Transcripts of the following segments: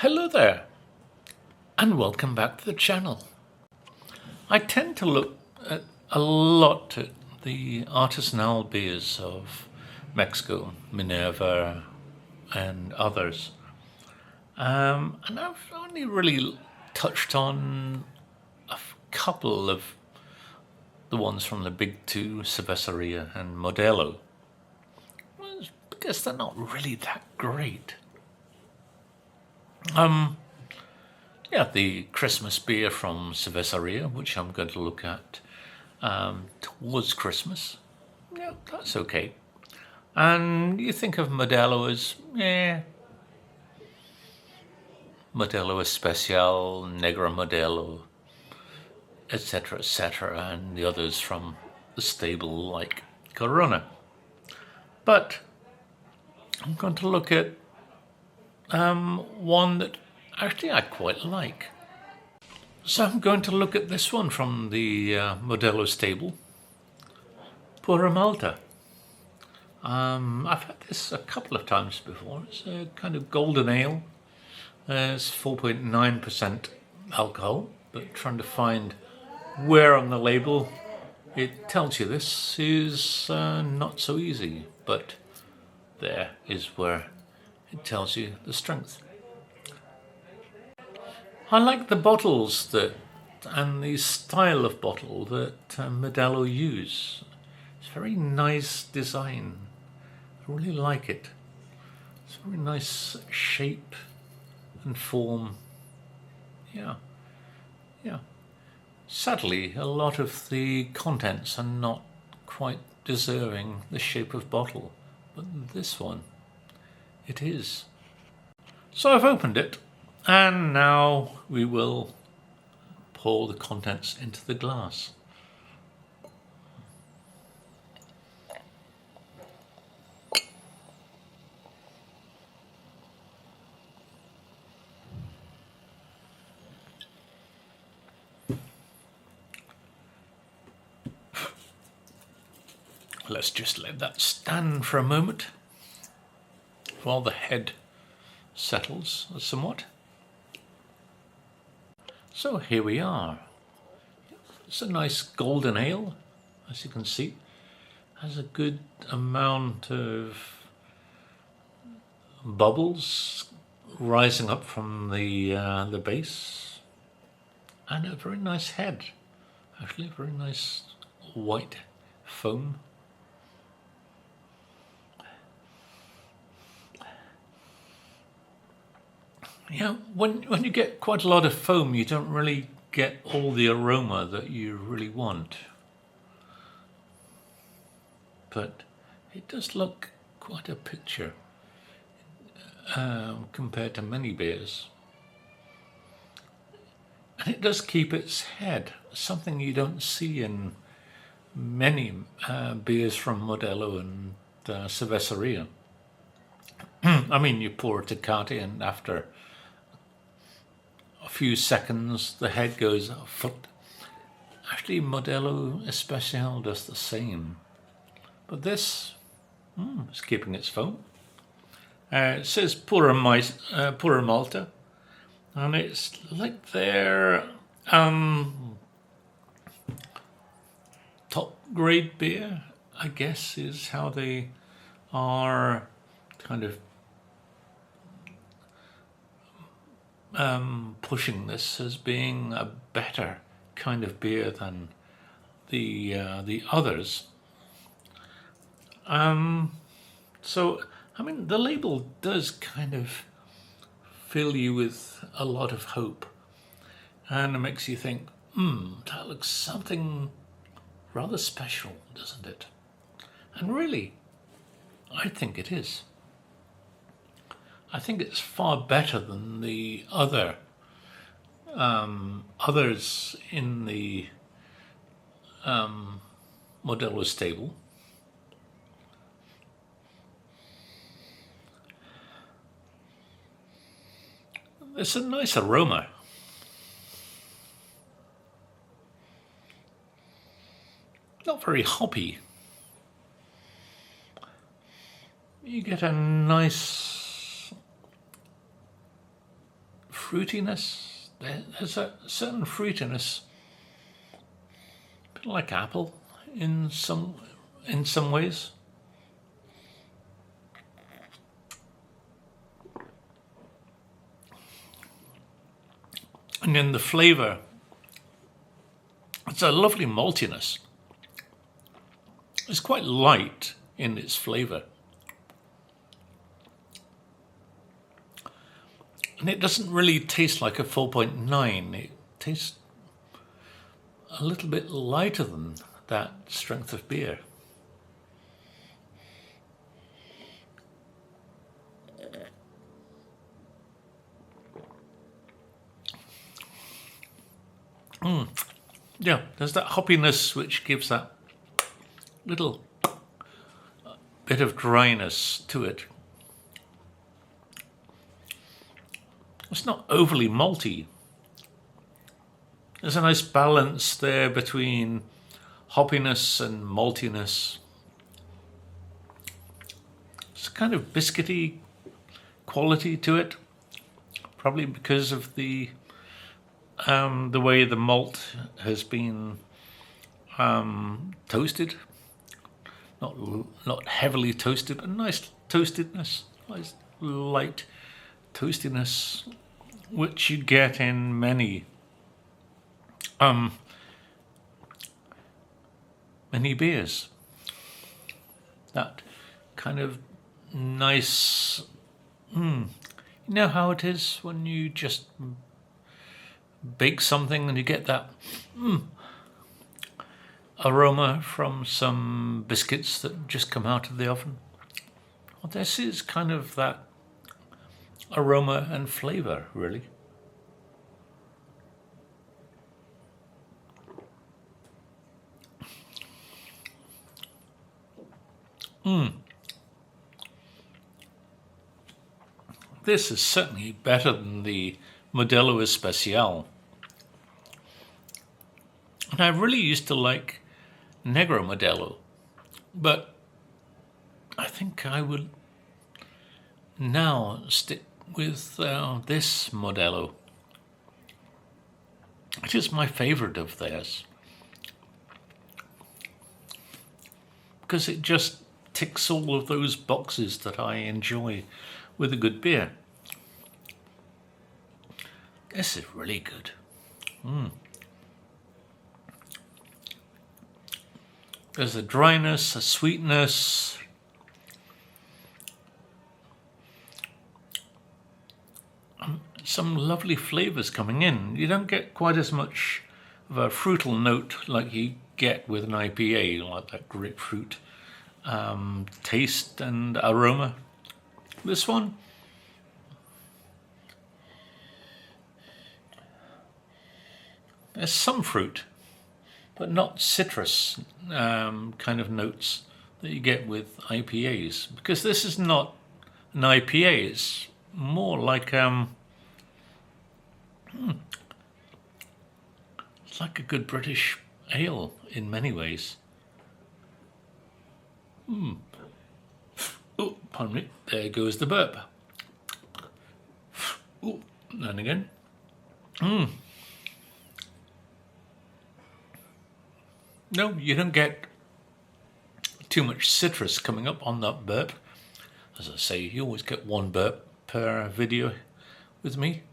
Hello there, and welcome back to the channel. I tend to look at a lot at the artisanal beers of Mexico, Minerva, and others. And I've only really touched on a couple of the ones from the big two, Cerveceria and Modelo. Well, it's because they're not really that great. Yeah, the Christmas beer from Cerveceria, which I'm going to look at towards Christmas. Yeah, that's okay. And you think of Modelo as, Modelo Especial, Negra Modelo, etc., and the others from the stable like Corona. But I'm going to look at one that actually I quite like. So I'm going to look at this one from the Modelo stable, Pura Malta. I've had this a couple of times before. It's a kind of golden ale. It's 4.9% alcohol, but trying to find where on the label it tells you this is not so easy, but there is where it tells you the strength. I like the bottles and the style of bottle that Modelo use. It's a very nice design. I really like it. It's a very nice shape and form. Yeah. Sadly, a lot of the contents are not quite deserving the shape of bottle, but this one, it is. So I've opened it, and now we will pour the contents into the glass. Let's just let that stand for a moment while the head settles somewhat. So here we are. It's a nice golden ale, as you can see. Has a good amount of bubbles rising up from the base, and a very nice head. Actually, a very nice white foam. Yeah, when you get quite a lot of foam, you don't really get all the aroma that you really want. But it does look quite a picture compared to many beers. And it does keep its head, something you don't see in many beers from Modelo and Cerveceria. I mean, you pour a Tecate and after a few seconds the head goes afoot. Actually, Modelo Especial does the same. But this is keeping its foam. It says Pura Malta, and it's like their top grade beer, I guess, is how they are kind of pushing this as being a better kind of beer than the others. So, I mean, the label does kind of fill you with a lot of hope, and it makes you think, that looks something rather special, doesn't it? And really, I think it is. I think it's far better than the others in the Modelo stable. It's a nice aroma. Not very hoppy. You get a nice fruitiness. There's a certain fruitiness, a bit like apple in some ways. And then the flavour, it's a lovely maltiness. It's quite light in its flavour. And it doesn't really taste like a 4.9. It tastes a little bit lighter than that strength of beer. Yeah, there's that hoppiness which gives that little bit of dryness to it. It's not overly malty. There's a nice balance there between hoppiness and maltiness. It's a kind of biscuity quality to it, probably because of the way the malt has been toasted. Not heavily toasted, but nice toastedness, nice light toastiness, which you get in many beers. That kind of nice, you know how it is when you just bake something and you get that aroma from some biscuits that just come out of the oven. Well, this is kind of that aroma and flavour, really. This is certainly better than the Modelo Especial. And I really used to like Negro Modelo, but I think I would now stick with this Modelo. It is my favourite of theirs because it just ticks all of those boxes that I enjoy with a good beer. This is really good. There's a dryness, a sweetness, some lovely flavours coming in. You don't get quite as much of a fruital note like you get with an IPA, like that grapefruit taste and aroma. This one, there's some fruit, but not citrus kind of notes that you get with IPAs. Because this is not an IPA, it's more like it's like a good British ale in many ways. Oh, pardon me, there goes the burp. Oh, and again. No, you don't get too much citrus coming up on that burp. As I say, you always get one burp per video with me.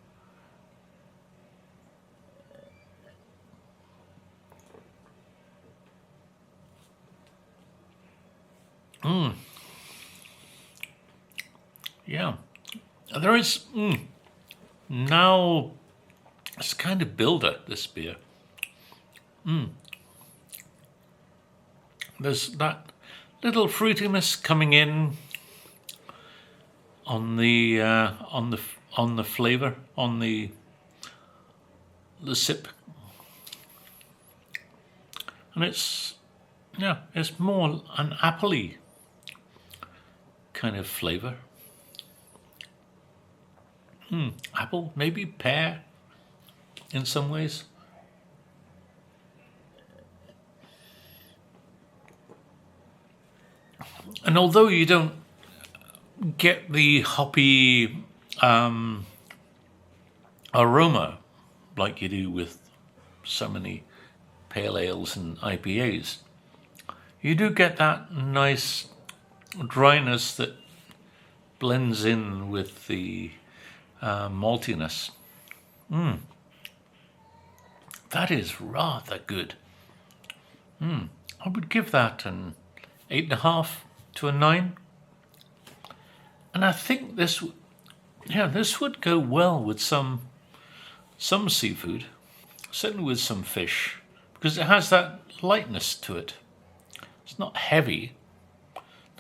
Yeah, there is now it's kind of builder, this beer. There's that little fruitiness coming in on the flavour, on the sip, and it's more an appley kind of flavour. Apple, maybe pear in some ways. And although you don't get the hoppy aroma like you do with so many pale ales and IPAs. You do get that nice dryness that blends in with the maltiness. That is rather good. I would give that an 8.5 to a 9. And I think this would go well with some seafood, certainly with some fish, because it has that lightness to it. It's not heavy,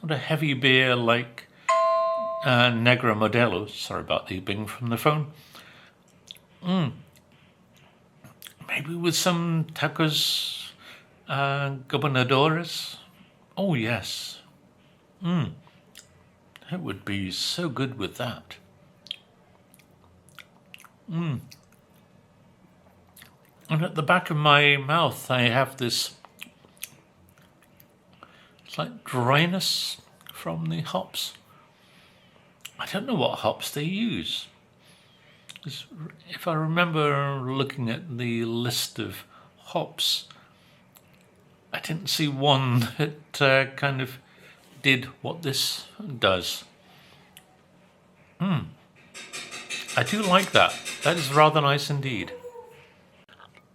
not a heavy beer like Grupo Modelo. Sorry about the bing from the phone. Maybe with some tacos gobernadores. Oh yes. It would be so good with that. And at the back of my mouth, I have this slight dryness from the hops. I don't know what hops they use. If I remember looking at the list of hops, I didn't see one that kind of did what this does. I do like that. That is rather nice indeed.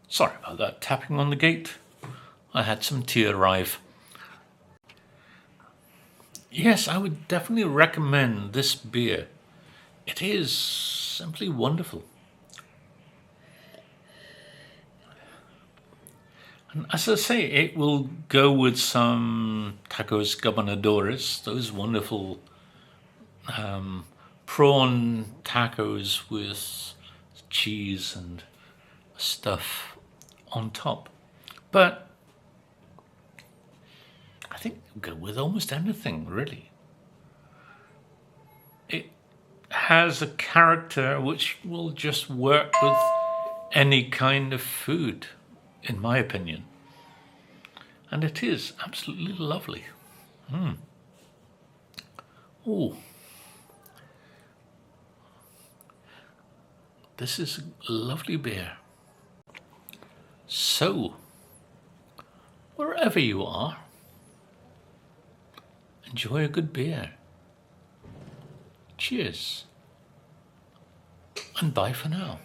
Sorry about that tapping on the gate. I had some tea arrive. Yes, I would definitely recommend this beer. It is simply wonderful. And as I say, it will go with some tacos gobernadores, those wonderful prawn tacos with cheese and stuff on top. But I think it'll go with almost anything, really. It has a character which will just work with any kind of food, in my opinion. And it is absolutely lovely. Oh, this is a lovely beer. So, wherever you are, enjoy a good beer. Cheers, and bye for now.